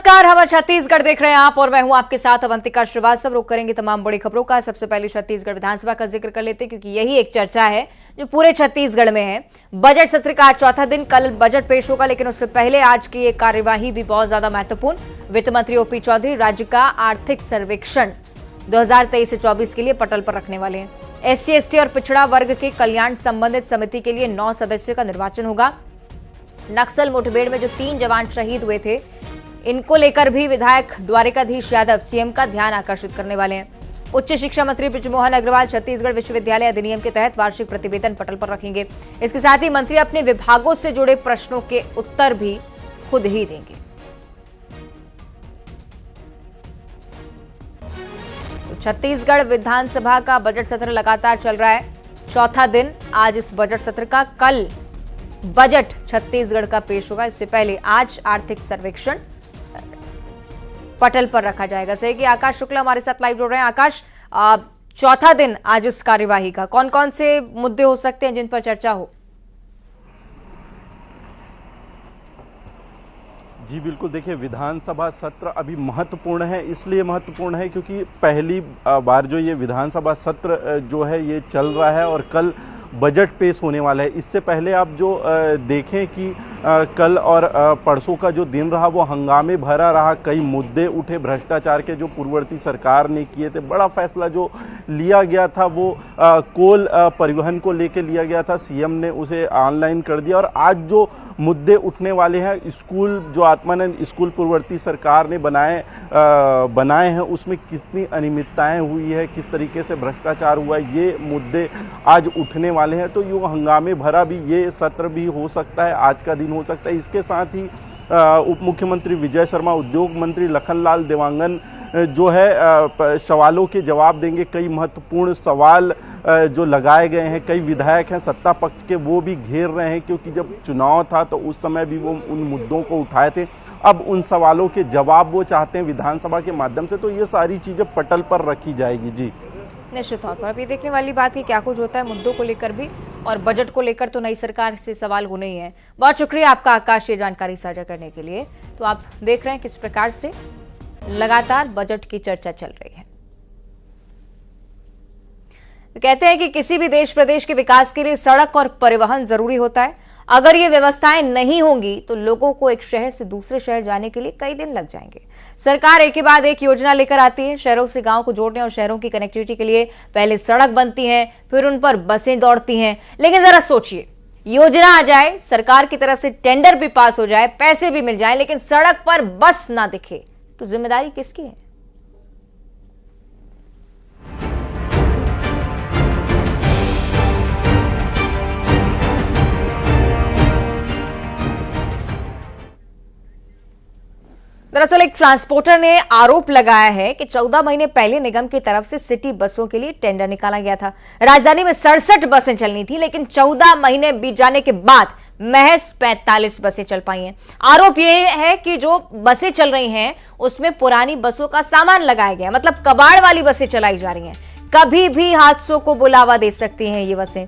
नमस्कार, हवा छत्तीसगढ़ देख रहे हैं आप और मैं हूं आपके साथ अवंतिका श्रीवास्तव। रुक करेंगे तमाम बड़ी खबरों का। सबसे पहले छत्तीसगढ़ विधानसभा का जिक्र कर लेते हैं क्योंकि यही एक चर्चा है जो पूरे छत्तीसगढ़ में है। बजट सत्र का आज चौथा दिन, कल बजट पेश होगा, लेकिन उससे पहले आज की एक कार्यवाही भी बहुत ज्यादा महत्वपूर्ण। वित्त मंत्री ओपी चौधरी राज्य का आर्थिक सर्वेक्षण 2023 से 24 के लिए पटल पर रखने वाले हैं। SC ST और पिछड़ा वर्ग के कल्याण संबंधित समिति के लिए 9 सदस्यों का निर्वाचन होगा। नक्सल मुठभेड़ में जो 3 जवान शहीद हुए थे, इनको लेकर भी विधायक द्वारिकाधीश यादव सीएम का ध्यान आकर्षित करने वाले हैं। उच्च शिक्षा मंत्री बृजमोहन अग्रवाल छत्तीसगढ़ विश्वविद्यालय अधिनियम के तहत वार्षिक प्रतिवेदन पटल पर रखेंगे। इसके साथ ही मंत्री अपने विभागों से जुड़े प्रश्नों के उत्तर भी खुद ही देंगे। तो छत्तीसगढ़ विधानसभा का बजट सत्र लगातार चल रहा है, चौथा दिन आज इस बजट सत्र का। कल बजट छत्तीसगढ़ का पेश होगा, इससे पहले आज आर्थिक सर्वेक्षण पटल पर रखा जाएगा। सही कि आकाश शुक्ला हमारे साथ लाइव जुड़ रहे हैं। आकाश, चौथा दिन आज इस कार्यवाही का, कौन कौन से मुद्दे हो सकते हैं जिन पर चर्चा हो? जी बिल्कुल, देखिए विधानसभा सत्र अभी महत्वपूर्ण है। इसलिए महत्वपूर्ण है क्योंकि पहली बार जो ये विधानसभा सत्र जो है ये चल रहा है और कल बजट पेश होने वाला है। इससे पहले आप जो देखें कि कल और परसों का जो दिन रहा वो हंगामे भरा रहा। कई मुद्दे उठे, भ्रष्टाचार के जो पूर्ववर्ती सरकार ने किए थे। बड़ा फैसला जो लिया गया था वो कोल परिवहन को लेके लिया गया था, सीएम ने उसे ऑनलाइन कर दिया। और आज जो मुद्दे उठने वाले हैं, स्कूल जो आत्मानंद स्कूल पूर्ववर्ती सरकार ने बनाए हैं उसमें कितनी अनियमितताएं हुई है, किस तरीके से भ्रष्टाचार हुआ है, ये मुद्दे आज उठने वाले हैं। तो यूँ हंगामे भरा भी ये सत्र भी हो सकता है, आज का दिन हो सकता है। इसके साथ ही उप मुख्यमंत्री विजय शर्मा, उद्योग मंत्री लखनलाल देवांगन जो है सवालों के जवाब देंगे। कई महत्वपूर्ण सवाल जो लगाए गए हैं, कई विधायक हैं सत्ता पक्ष के वो भी घेर रहे हैं क्योंकि जब चुनाव था तो उस समय भी वो उन मुद्दों को उठाए थे। अब उन सवालों के जवाब वो चाहते हैं विधानसभा के माध्यम से, तो ये सारी चीज़ें पटल पर रखी जाएगी। जी निश्चित तौर पर अब ये देखने वाली बात है क्या कुछ होता है मुद्दों को लेकर भी, और बजट को लेकर तो नई सरकार से सवाल होने ही है। बहुत शुक्रिया आपका आकाश, ये जानकारी साझा करने के लिए। तो आप देख रहे हैं किस प्रकार से लगातार बजट की चर्चा चल रही है। तो कहते हैं कि किसी भी देश प्रदेश के विकास के लिए सड़क और परिवहन जरूरी होता है। अगर ये व्यवस्थाएं नहीं होंगी तो लोगों को एक शहर से दूसरे शहर जाने के लिए कई दिन लग जाएंगे। सरकार एक के बाद एक योजना लेकर आती है, शहरों से गांव को जोड़ने और शहरों की कनेक्टिविटी के लिए पहले सड़क बनती हैं, फिर उन पर बसें दौड़ती हैं। लेकिन जरा सोचिए, योजना आ जाए, सरकार की तरफ से टेंडर भी पास हो जाए, पैसे भी मिल जाए, लेकिन सड़क पर बस ना दिखे तो जिम्मेदारी किसकी है? दरअसल एक ट्रांसपोर्टर ने आरोप लगाया है कि 14 महीने पहले निगम की तरफ से सिटी बसों के लिए टेंडर निकाला गया था। राजधानी में 67 बसें चलनी थी, लेकिन 14 महीने बीत जाने के बाद महज 45 बसें चल पाई हैं। आरोप यह है कि जो बसें चल रही हैं उसमें पुरानी बसों का सामान लगाया गया, मतलब कबाड़ वाली बसें चलाई जा रही हैं। कभी भी हादसों को बुलावा दे सकती हैं ये बसें।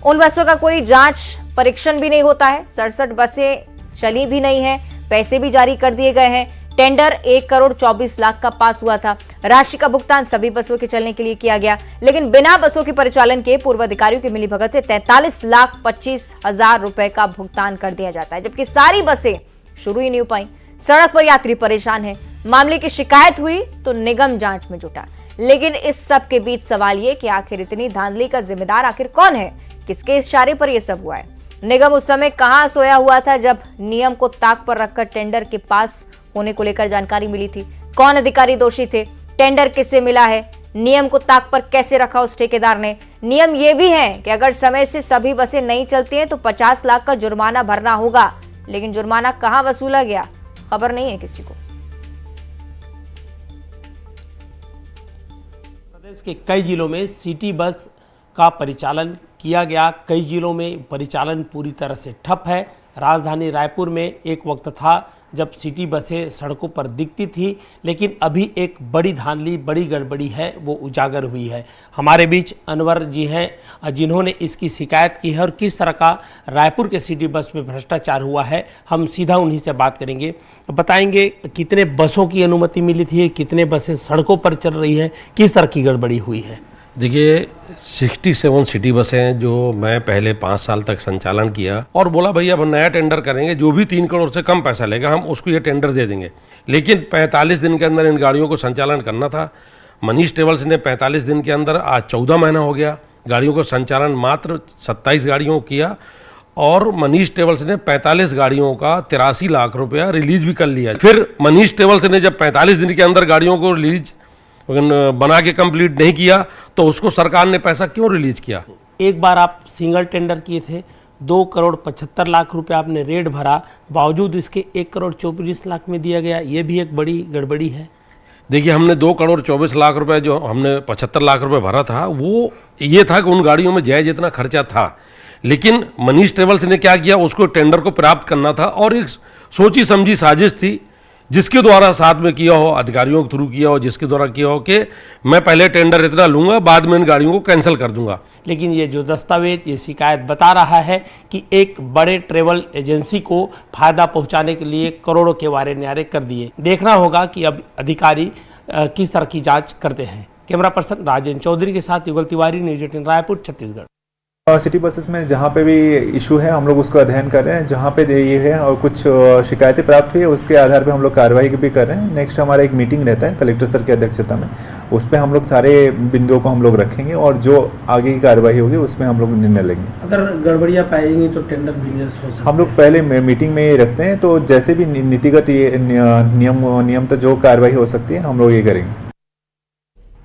उन बसों का कोई जांच परीक्षण भी नहीं होता है। 67 बसें चली भी नहीं है, पैसे भी जारी कर दिए गए हैं। टेंडर 1 करोड़ 24 लाख का पास हुआ था। राशि का भुगतान सभी बसों के चलने के लिए किया गया, लेकिन बिना बसों के परिचालन के पूर्व अधिकारियों की मिलीभगत से 43 लाख 25 हजार रुपए का भुगतान कर दिया जाता है, जबकि सारी बसें शुरू ही नहीं हो पाई। सड़क पर यात्री परेशान है। मामले की शिकायत हुई तो निगम जांच में जुटा, लेकिन इस सब के बीच सवाल ये कि आखिर इतनी धांधली का जिम्मेदार आखिर कौन है? किसके इशारे पर यह सब हुआ है? निगम उस समय कहां सोया हुआ था जब नियम को ताक पर रखकर टेंडर के पास होने को लेकर जानकारी मिली थी? कौन अधिकारी दोषी थे? टेंडर किससे मिला है? नियम को ताक पर कैसे रखा उस ठेकेदार ने? नियम ये भी है कि अगर समय से सभी बसें नहीं चलती हैं तो 50 लाख का जुर्माना भरना होगा, लेकिन जुर्माना कहां वसूला गया खबर नहीं है किसी को। प्रदेश के कई जिलों में सिटी बस का परिचालन किया गया, कई जिलों में परिचालन पूरी तरह से ठप है। राजधानी रायपुर में एक वक्त था जब सिटी बसें सड़कों पर दिखती थी, लेकिन अभी एक बड़ी धांधली, बड़ी गड़बड़ी है वो उजागर हुई है। हमारे बीच अनवर जी हैं जिन्होंने इसकी शिकायत की है और किस तरह का रायपुर के सिटी बस में भ्रष्टाचार हुआ है, हम सीधा उन्हीं से बात करेंगे। बताएंगे कितने बसों की अनुमति मिली थी, कितने बसें सड़कों पर चल रही है, किस तरह की गड़बड़ी हुई है। देखिए 67 सिटी बसें जो मैं पहले 5 साल तक संचालन किया और बोला भैया अब नया टेंडर करेंगे, जो भी 3 करोड़ से कम पैसा लेगा हम उसको ये टेंडर दे देंगे। लेकिन 45 दिन के अंदर इन गाड़ियों को संचालन करना था। मनीष ट्रेवल्स ने 45 दिन के अंदर, आज 14 महीना हो गया, गाड़ियों को संचालन मात्र 27 गाड़ियों किया और मनीष ट्रेवल्स ने 45 गाड़ियों का 83 लाख रुपया रिलीज भी कर लिया। फिर मनीष ट्रेवल्स ने जब 45 दिन के अंदर गाड़ियों को रिलीज बना के कंप्लीट नहीं किया तो उसको सरकार ने पैसा क्यों रिलीज किया। एक बार आप सिंगल टेंडर किए थे, 2 करोड़ 75 लाख रुपए आपने रेट भरा, बावजूद इसके 1 करोड़ 24 लाख में दिया गया, ये भी एक बड़ी गड़बड़ी है। देखिए हमने 2 करोड़ 24 लाख रुपए जो हमने 75 लाख रुपए भरा था वो ये था कि उन गाड़ियों में जायज इतना खर्चा था। लेकिन मनीष ट्रेवल्स ने क्या किया, उसको टेंडर को प्राप्त करना था और एक सोची समझी साजिश थी जिसके द्वारा साथ में किया हो, अधिकारियों के थ्रू किया हो, जिसके द्वारा किया हो कि मैं पहले टेंडर इतना लूंगा, बाद में इन गाड़ियों को कैंसिल कर दूंगा। लेकिन ये जो दस्तावेज, ये शिकायत बता रहा है कि एक बड़े ट्रेवल एजेंसी को फायदा पहुंचाने के लिए करोड़ों के वारे न्यारे कर दिए। देखना होगा कि अब अधिकारी किस तरह की जांच करते हैं। कैमरा पर्सन राजेंद्र चौधरी के साथ युगल Tiwari, news 18 Raipur, Chhattisgarh. City buses में जहाँ पे भी इशू है हम लोग उसको अध्ययन कर रहे हैं। जहाँ पे ये है और कुछ शिकायतें प्राप्त हुई है उसके आधार पे हम लोग कार्रवाई भी कर रहे हैं। नेक्स्ट हमारा एक मीटिंग रहता है कलेक्टर सर की अध्यक्षता में, उस पर हम लोग सारे बिंदुओं को हम लोग रखेंगे और जो आगे की कार्रवाई होगी उसमें हम लोग निर्णय लेंगे। अगर गड़बड़ियाँ पाएंगी तो टेंडर बिजनेस हो सकता है। हम लोग पहले मीटिंग में ये रखते हैं, तो जैसे भी नीतिगत नियम तो जो कार्रवाई हो सकती है हम लोग ये करेंगे।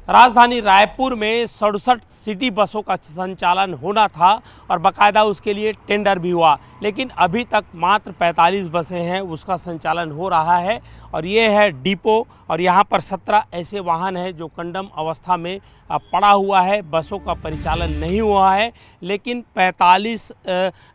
राजधानी रायपुर में 67 सिटी बसों का संचालन होना था और बाकायदा उसके लिए टेंडर भी हुआ, लेकिन अभी तक मात्र 45 बसें हैं उसका संचालन हो रहा है। और ये है डिपो और यहाँ पर 17 ऐसे वाहन हैं जो कंडम अवस्था में पड़ा हुआ है, बसों का परिचालन नहीं हुआ है। लेकिन 45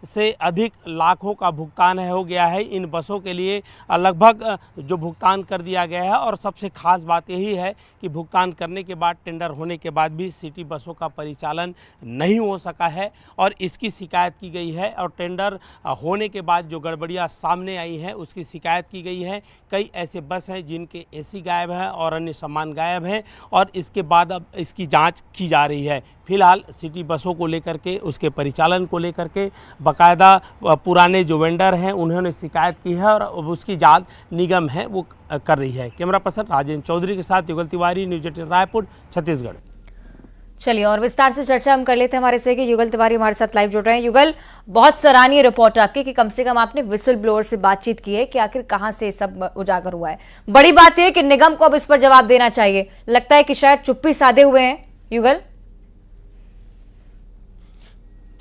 से अधिक लाखों का भुगतान हो गया है इन बसों के लिए, लगभग जो भुगतान कर दिया गया है। और सबसे खास बात यही है कि भुगतान करने के बाद, टेंडर होने के बाद भी सिटी बसों का परिचालन नहीं हो सका है और इसकी शिकायत की गई है। और टेंडर होने के बाद जो गड़बड़ियाँ सामने आई हैं उसकी शिकायत की गई है। कई ऐसे बस हैं जिनके एसी गायब हैं और अन्य सामान गायब हैं और इसके बाद अब इसकी जांच की जा रही है। फिलहाल सिटी बसों को लेकर के, उसके परिचालन को लेकर के बाकायदा पुराने जो वेंडर हैं उन्होंने शिकायत की है और उसकी जांच निगम है वो कर रही है। कैमरा पर्सन राजेंद्र चौधरी के साथ युगल तिवारी, न्यूज़ 18 रायपुर, छत्तीसगढ़। चलिए और विस्तार से चर्चा हम कर लेते हैं। हमारे सहयोगी युगल तिवारी हमारे साथ लाइव जुड़ रहे हैं। युगल, बहुत सराहनीय रिपोर्ट आपकी कि कम से कम आपने विसल ब्लोअर से बातचीत की है कि आखिर कहां से सब उजागर हुआ है। बड़ी बात यह है कि निगम को अब इस पर जवाब देना चाहिए। लगता है कि शायद चुप्पी साधे हुए हैं युगल।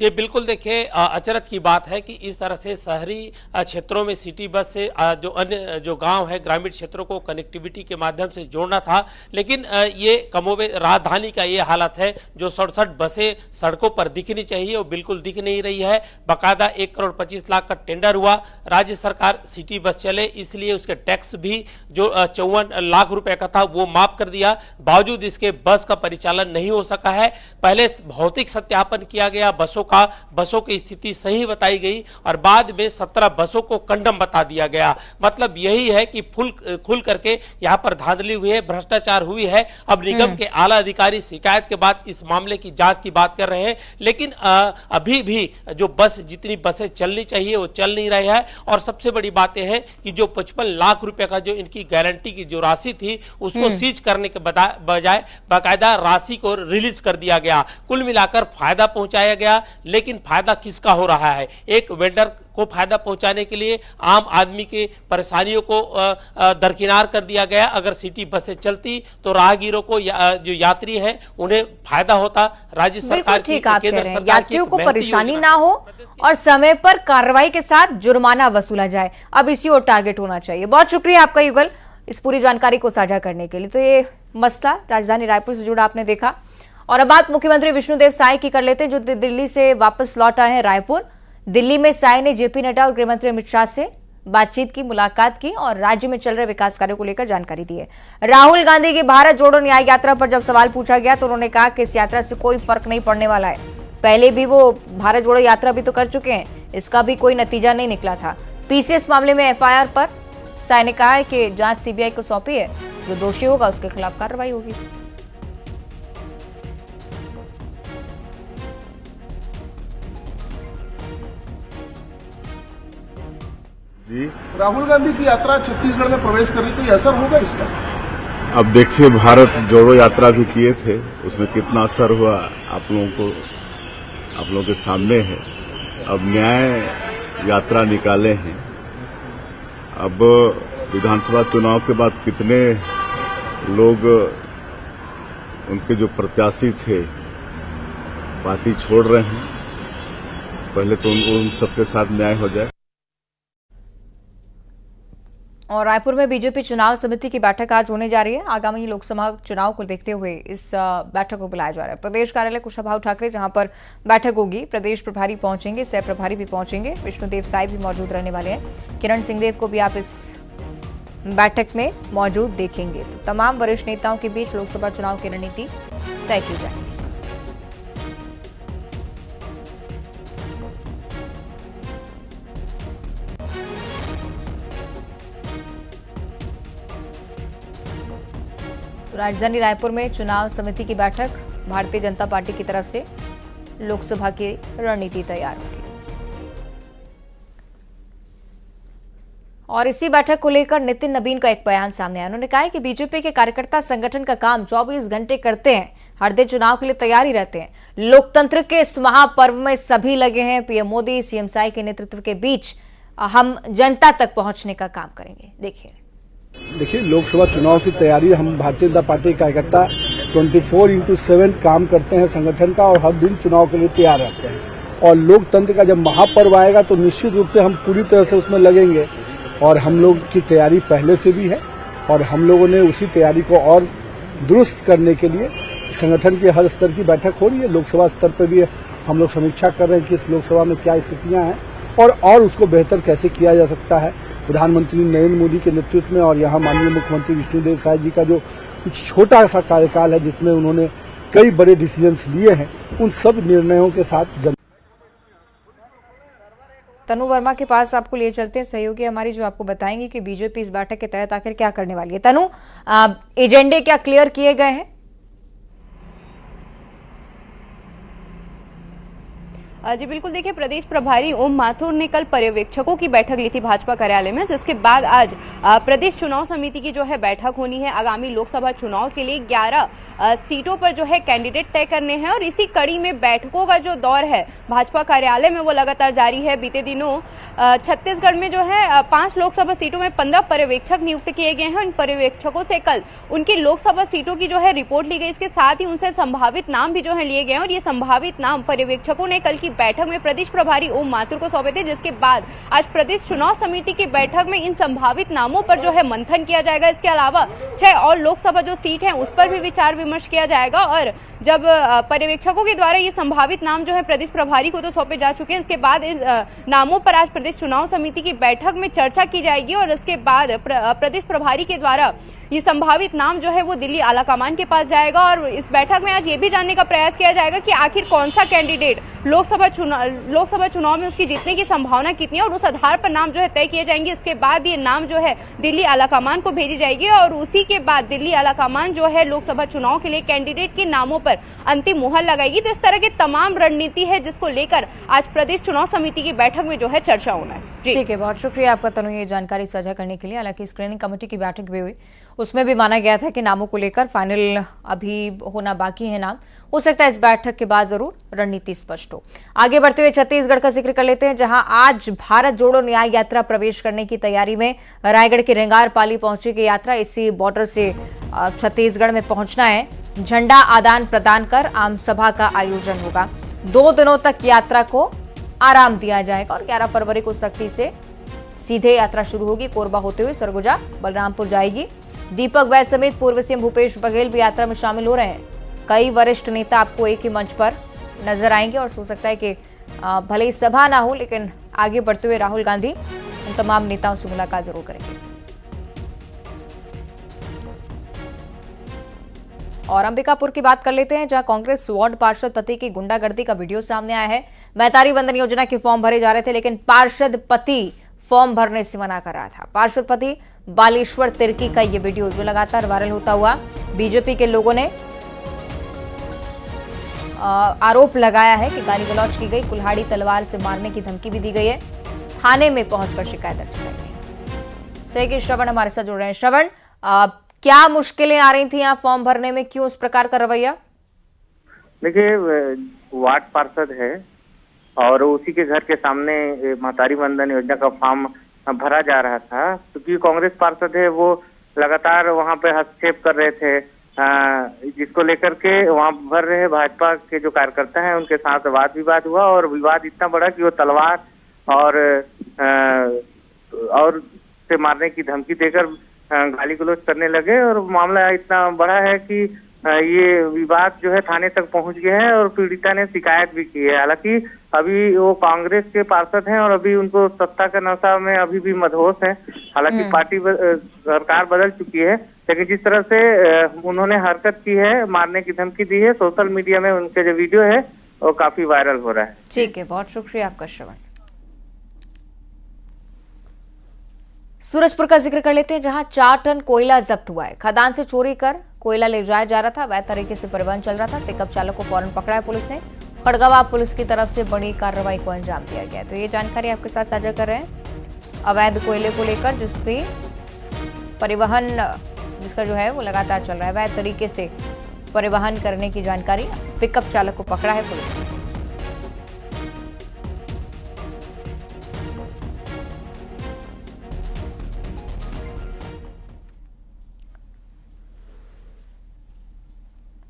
ये बिल्कुल देखिए अचरज की बात है कि इस तरह से शहरी क्षेत्रों में सिटी बस से जो अन्य जो गांव है, ग्रामीण क्षेत्रों को कनेक्टिविटी के माध्यम से जोड़ना था, लेकिन ये कमोबेश राजधानी का ये हालत है। जो 67 बसें सड़कों पर दिखनी चाहिए वो बिल्कुल दिख नहीं रही है। बाकायदा 1 करोड़ 25 लाख का टेंडर हुआ, राज्य सरकार सिटी बस चले इसलिए उसके टैक्स भी जो 54 लाख रुपए का था वो माफ कर दिया, बावजूद इसके बस का परिचालन नहीं हो सका है। पहले भौतिक सत्यापन किया गया बसों की स्थिति सही बताई गई और बाद में 17 बसों को कंडम बता दिया गया। मतलब यही है कि खुल करके यहां पर धांधली हुई है, भ्रष्टाचार हुई है। अब निगम के आला अधिकारी शिकायत के बाद इस मामले की जांच की बात कर रहे हैं, लेकिन अभी भी जो जितनी बसें चलनी चाहिए वो चल नहीं रही है। और सबसे बड़ी बात यह है कि जो 55 लाख रुपए का जो इनकी गारंटी की जो राशि थी उसको सीज करने के बजाय बाकायदा राशि को रिलीज कर दिया गया। कुल मिलाकर फायदा पहुंचाया गया, लेकिन फायदा किसका हो रहा है? एक वेंडर को फायदा पहुंचाने के लिए आम आदमी के परेशानियों को दरकिनार कर दिया गया। अगर सिटी बसें चलती तो राहगीरों को जो यात्री हैं उन्हें फायदा होता। राज्य सरकार की, केंद्र सरकार की यात्रियों को परेशानी ना हो और समय पर कार्रवाई के साथ जुर्माना वसूला जाए, अब इसी और टारगेट होना चाहिए। बहुत शुक्रिया आपका युगल इस पूरी जानकारी को साझा करने के लिए। तो ये मसला राजधानी रायपुर से जुड़ा आपने देखा। और अब बात मुख्यमंत्री विष्णुदेव साय की कर लेते हैं, जो दिल्ली से वापस लौट आए हैं रायपुर। दिल्ली में साय ने जेपी नड्डा और गृहमंत्री अमित शाह से बातचीत की, मुलाकात की और राज्य में चल रहे विकास कार्यों को लेकर जानकारी दी है। राहुल गांधी की भारत जोड़ो न्याय यात्रा पर जब सवाल पूछा गया तो उन्होंने कहा कि इस यात्रा से कोई फर्क नहीं पड़ने वाला है। पहले भी वो भारत जोड़ो यात्रा भी तो कर चुके हैं, इसका भी कोई नतीजा नहीं निकला था। पीसीएस मामले में एफआईआर पर साय ने कहा है कि जांच सीबीआई को सौंपी है, जो दोषी होगा उसके खिलाफ कार्रवाई होगी। जी राहुल गांधी की यात्रा छत्तीसगढ़ में प्रवेश कर रही, कोई असर होगा इसका? अब देखिए, भारत जोड़ो यात्रा भी किए थे, उसमें कितना असर हुआ आप लोगों के सामने है। अब न्याय यात्रा निकाले हैं। अब विधानसभा चुनाव के बाद कितने लोग उनके जो प्रत्याशी थे पार्टी छोड़ रहे हैं, पहले तो उन सबके साथ न्याय हो जाए। और रायपुर में बीजेपी चुनाव समिति की बैठक आज होने जा रही है। आगामी लोकसभा चुनाव को देखते हुए इस बैठक को बुलाया जा रहा है। प्रदेश कार्यालय कुशाभाऊ ठाकरे जहां पर बैठक होगी, प्रदेश प्रभारी पहुंचेंगे, सह प्रभारी भी पहुंचेंगे, विष्णुदेव साय भी मौजूद रहने वाले हैं। किरण सिंहदेव को भी आप इस बैठक में मौजूद देखेंगे। तो तमाम वरिष्ठ नेताओं के बीच लोकसभा चुनाव की रणनीति तय की जाएगी। राजधानी रायपुर में चुनाव समिति की बैठक, भारतीय जनता पार्टी की तरफ से लोकसभा की रणनीति तैयार होगी। और इसी बैठक को लेकर नितिन नबीन का एक बयान सामने आया। उन्होंने कहा है कि बीजेपी के कार्यकर्ता संगठन का काम 24 घंटे करते हैं, हर दिन चुनाव के लिए तैयार ही रहते हैं। लोकतंत्र के इस महापर्व में सभी लगे हैं। पीएम मोदी, सीएम साई के नेतृत्व के बीच हम जनता तक पहुंचने का काम करेंगे। देखिए, लोकसभा चुनाव की तैयारी हम भारतीय जनता पार्टी के कार्यकर्ता 24/7 काम करते हैं संगठन का, और हर दिन चुनाव के लिए तैयार रहते हैं। और लोकतंत्र का जब महापर्व आएगा तो निश्चित रूप से हम पूरी तरह से उसमें लगेंगे। और हम लोग की तैयारी पहले से भी है, और हम लोगों ने उसी तैयारी को और दुरुस्त करने के लिए संगठन की हर स्तर की बैठक हो रही है। लोकसभा स्तर पर भी हम लोग समीक्षा कर रहे हैं कि इस लोकसभा में क्या स्थितियां हैं और उसको बेहतर कैसे किया जा सकता है। प्रधानमंत्री नरेंद्र मोदी के नेतृत्व में और यहाँ माननीय मुख्यमंत्री विष्णुदेव साय जी का जो कुछ छोटा सा कार्यकाल है जिसमें उन्होंने कई बड़े डिसीजंस लिए हैं, उन सब निर्णयों के साथ तनु वर्मा के पास आपको ले चलते हैं, सहयोगी हमारी, जो आपको बताएंगे कि बीजेपी इस बैठक के तहत आखिर क्या करने वाली है। तनु, एजेंडे क्या क्लियर किए गए हैं? जी बिल्कुल, देखिए, प्रदेश प्रभारी ओम माथुर ने कल पर्यवेक्षकों की बैठक ली थी भाजपा कार्यालय में, जिसके बाद आज प्रदेश चुनाव समिति की जो है बैठक होनी है। आगामी लोकसभा चुनाव के लिए 11 सीटों पर जो है कैंडिडेट तय करने हैं, और इसी कड़ी में बैठकों का जो दौर है भाजपा कार्यालय में वो लगातार जारी है। बीते दिनों छत्तीसगढ़ में जो है 5 लोकसभा सीटों में 15 पर्यवेक्षक नियुक्त किए गए हैं। उन पर्यवेक्षकों से कल उनकी लोकसभा सीटों की जो है रिपोर्ट ली गई। इसके साथ ही उनसे संभावित नाम भी जो है लिए गए, और ये संभावित नाम पर्यवेक्षकों ने कल की बैठक में प्रदेश प्रभारी ओम माथुर को सौंपे थे, जिसके बाद आज प्रदेश चुनाव समिति की बैठक में इन संभावित नामों पर जो है मंथन किया जाएगा। इसके अलावा 6 और लोकसभा जो सीट है उस पर भी विचार विमर्श किया जाएगा। और जब पर्यवेक्षकों के द्वारा ये संभावित नाम जो है प्रदेश प्रभारी को तो सौंपे जा चुके हैं, इसके बाद इन नामों पर आज प्रदेश चुनाव समिति की बैठक में चर्चा की जाएगी। और इसके बाद प्रदेश प्रभारी के द्वारा ये संभावित नाम जो है वो दिल्ली आलाकमान के पास जाएगा। और इस बैठक में आज ये भी जानने का प्रयास किया जाएगा कि आखिर कौन सा कैंडिडेट लोकसभा चुनाव में उसकी जीतने की संभावना कितनी है, और उस आधार पर नाम जो है तय किए जाएंगे। इसके बाद ये नाम जो है दिल्ली आलाकमान को भेजी जाएगी, और उसी के बाद दिल्ली आलाकमान जो है लोकसभा चुनाव के लिए कैंडिडेट के नामों पर अंतिम मुहर लगाएगी। तो इस तरह की तमाम रणनीति है जिसको लेकर आज प्रदेश चुनाव समिति की बैठक में जो है चर्चा होना है। ठीक है, बहुत शुक्रिया आपका तनु, ये जानकारी साझा करने के लिए। हालांकि स्क्रीनिंग कमेटी की बैठक भी हुई, उसमें भी माना गया था कि नामों को लेकर फाइनल अभी होना बाकी है। नाम हो सकता है इस बैठक के बाद जरूर रणनीति स्पष्ट हो। आगे बढ़ते हुए छत्तीसगढ़ का जिक्र कर लेते हैं, जहां आज भारत जोड़ो न्याय यात्रा प्रवेश करने की तैयारी में रायगढ़ के रेंगारपाली पहुंचेगी यात्रा। इसी बॉर्डर से छत्तीसगढ़ में पहुंचना है। झंडा आदान प्रदान कर आम सभा का आयोजन होगा। 2 दिनों तक यात्रा को आराम दिया जाएगा और 11 फरवरी को सख्ती से सीधे यात्रा शुरू होगी। कोरबा होते हुए सरगुजा बलरामपुर जाएगी। दीपक वैद समेत पूर्व सीएम भूपेश बघेल भी यात्रा में शामिल हो रहे हैं। कई वरिष्ठ नेता आपको एक ही मंच पर नजर आएंगे, और हो सकता है कि भले ही सभा ना हो, लेकिन आगे बढ़ते हुए राहुल गांधी उन तमाम नेताओं से मुलाकात जरूर करेंगे। और अंबिकापुर की बात कर लेते हैं, जहां कांग्रेस वार्ड पार्षद पति की गुंडागर्दी का वीडियो सामने आया है। महतारी वंदन योजना के फॉर्म भरे जा रहे थे, लेकिन पार्षद पति फॉर्म भरने से मना कर रहा था। पार्षद पति बालेश्वर तिर्की का ये वीडियो जो लगातार वायरल होता हुआ, बीजेपी के लोगों ने आरोप लगाया है कि गाली गलौज की गई, कुल्हाड़ी तलवार से मारने की धमकी भी दी गई है। थाने में पहुंचकर शिकायत दर्ज कराई गई। सही श्रवण हमारे साथ जुड़ रहे हैं। श्रवण, क्या मुश्किलें आ रही थी यहाँ फॉर्म भरने में, क्यों इस प्रकार का रवैया? देखिए, वार्ड पार्षद है और उसी के घर के सामने महतारी वंदन योजना का फॉर्म भरा जा रहा था। क्योंकि कांग्रेस पार्षद है, वो लगातार वहां पे हस्तक्षेप कर रहे थे, जिसको लेकर के वहां भर रहे भाजपा के जो कार्यकर्ता हैं उनके साथ वाद विवाद हुआ और विवाद इतना बड़ा कि वो तलवार और से मारने की धमकी देकर गाली गलौज करने लगे। और मामला इतना बड़ा है कि ये विवाद जो है थाने तक पहुंच गया है और पीड़िता ने शिकायत भी की है। हालांकि अभी वो कांग्रेस के पार्षद हैं और अभी उनको सत्ता का नशा में अभी भी मदहोश है। हालांकि पार्टी सरकार बदल चुकी है, लेकिन जिस तरह से उन्होंने हरकत की है, मारने की धमकी दी है, सोशल मीडिया में उनके जो वीडियो है वो काफी वायरल हो रहा है। ठीक है, बहुत शुक्रिया आपका श्रवण। सूरजपुर का जिक्र कर लेते हैं, जहां 4 टन कोयला जब्त हुआ है। खदान से चोरी कर कोयला ले जाया जा रहा था, अवैध तरीके से परिवहन चल रहा था। पिकअप चालक को फौरन पकड़ा है पुलिस ने। खड़गवां पुलिस की तरफ से बड़ी कार्रवाई को अंजाम दिया गया। तो ये जानकारी आपके साथ साझा कर रहे हैं अवैध कोयले को लेकर, जिसकी परिवहन जिसका जो है वो लगातार चल रहा है। अवैध तरीके से परिवहन करने की जानकारी, पिकअप चालक को पकड़ा है पुलिस ने।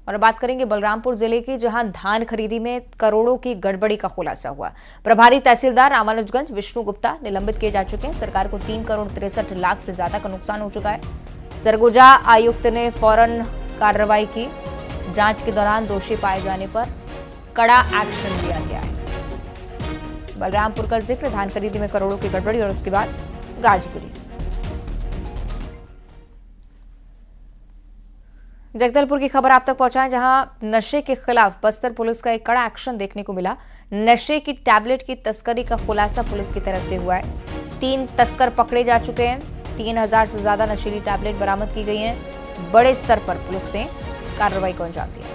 और बात करेंगे बलरामपुर जिले की, जहां धान खरीदी में करोड़ों की गड़बड़ी का खुलासा हुआ। प्रभारी तहसीलदार रामानुजगंज विष्णु गुप्ता निलंबित किए जा चुके हैं। सरकार को 3 करोड़ 63 लाख से ज्यादा का नुकसान हो चुका है। सरगुजा आयुक्त ने फौरन कार्रवाई की। जांच के दौरान दोषी पाए जाने पर कड़ा एक्शन लिया गया है। बलरामपुर का जिक्र, धान खरीदी में करोड़ों की गड़बड़ी और उसके बाद गाजगिरी। जगदलपुर की खबर आप तक पहुंचाएं, जहां नशे के खिलाफ बस्तर पुलिस का एक कड़ा एक्शन देखने को मिला। नशे की टैबलेट की तस्करी का खुलासा पुलिस की तरफ से हुआ है। 3 तस्कर पकड़े जा चुके हैं। 3000 से ज्यादा नशीली टैबलेट बरामद की गई हैं। बड़े स्तर पर पुलिस ने कार्रवाई को अंजाम दिया।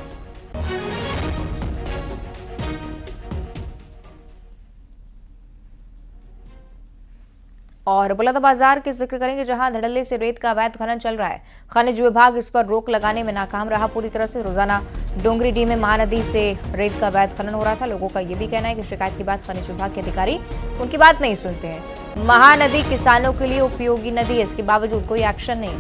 और बलौदाबाजार के जिक्र करेंगे, जहां धड़ल्ले से रेत का अवैध खनन चल रहा है। खनिज विभाग इस पर रोक लगाने में नाकाम रहा पूरी तरह से। रोजाना डोंगरीडीह में महानदी से रेत का अवैध खनन हो रहा था। लोगों का यह भी कहना है कि शिकायत के बाद खनिज विभाग के अधिकारी उनकी बात नहीं सुनते हैं। महानदी किसानों के लिए उपयोगी नदी है, इसके बावजूद कोई एक्शन नहीं।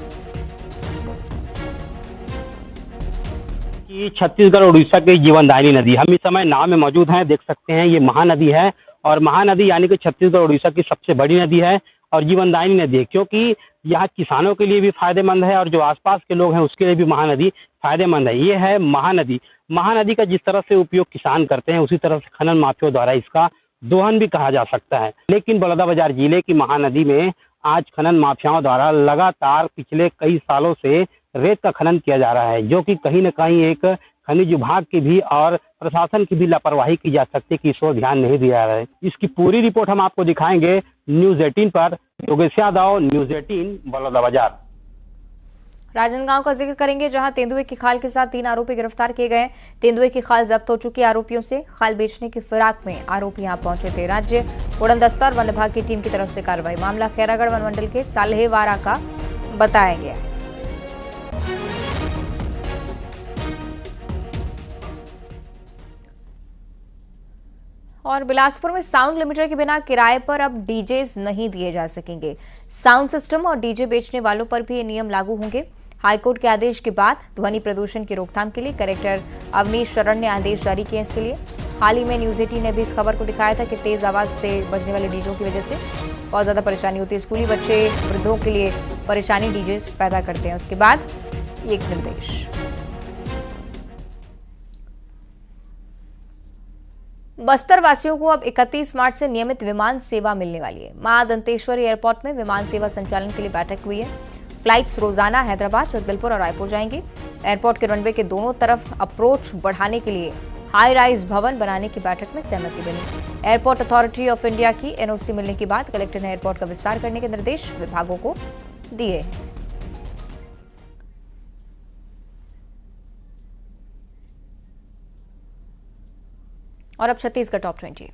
छत्तीसगढ़ और उड़ीसा की जीवनदायिनी नदी, हम इस समय नाव में मौजूद हैं, देख सकते हैं ये महानदी है। और महानदी यानी कि छत्तीसगढ़ और उड़ीसा की सबसे बड़ी नदी है और जीवनदायिनी नदी है, क्योंकि यहाँ किसानों के लिए भी फायदेमंद है और जो आसपास के लोग हैं उसके लिए भी महानदी फायदेमंद है। ये है महानदी। महानदी का जिस तरह से उपयोग किसान करते हैं, उसी तरह से खनन माफियों द्वारा इसका दोहन भी कहा जा सकता है। लेकिन बलौदाबाजार जिले की महानदी में आज खनन माफियाओं द्वारा लगातार पिछले कई सालों से रेत का खनन किया जा रहा है, जो कि कहीं न कहीं एक खनिज विभाग की भी और प्रशासन की भी लापरवाही की जा सकती है कि इस ओर ध्यान नहीं दिया रहा है। इसकी पूरी रिपोर्ट हम आपको दिखाएंगे न्यूज 18 पर। योगेश यादव, न्यूज 18, बलौदाबाजार। राजनांदगांव का जिक्र करेंगे, जहां तेंदुए की खाल के साथ 3 आरोपी गिरफ्तार किए गए। तेंदुए की खाल जब्त हो चुकी आरोपियों से खाल बेचने की फिराक में आरोपी यहां पहुंचे थे। राज्य उड़न दस्ता और वन विभाग की टीम की तरफ से कार्रवाई। मामला खैरागढ़ वन मंडल के साल्हेवारा का बताया गया है। और बिलासपुर में साउंड लिमिटर के बिना किराए पर अब डीजेस नहीं दिए जा सकेंगे। साउंड सिस्टम और डीजे बेचने वालों पर भी ये नियम लागू होंगे। हाईकोर्ट के आदेश के बाद ध्वनि प्रदूषण की रोकथाम के लिए कलेक्टर अवनीश शरण ने आदेश जारी किए इसके लिए। हाल ही में न्यूज 18 ने भी इस खबर को दिखाया था कि तेज आवाज से बजने वाले डीजों की वजह से बहुत ज्यादा परेशानी होती है। स्कूली बच्चे, वृद्धों के लिए परेशानी डीजेस पैदा करते हैं। उसके बाद ये एक निर्देश। बस्तर वासियों को अब 31 मार्च से नियमित विमान सेवा मिलने वाली है। मां दंतेश्वरी एयरपोर्ट में विमान सेवा संचालन के लिए बैठक हुई है। फ्लाइट्स रोजाना हैदराबाद, जगदलपुर और रायपुर जाएंगी। एयरपोर्ट के रनवे के दोनों तरफ अप्रोच बढ़ाने के लिए हाई राइज भवन बनाने की बैठक में सहमति बनी। एयरपोर्ट अथॉरिटी ऑफ इंडिया की एनओसी मिलने के बाद कलेक्टर ने एयरपोर्ट का विस्तार करने के निर्देश विभागों को दिए। और अब छत्तीसगढ़ टॉप 20।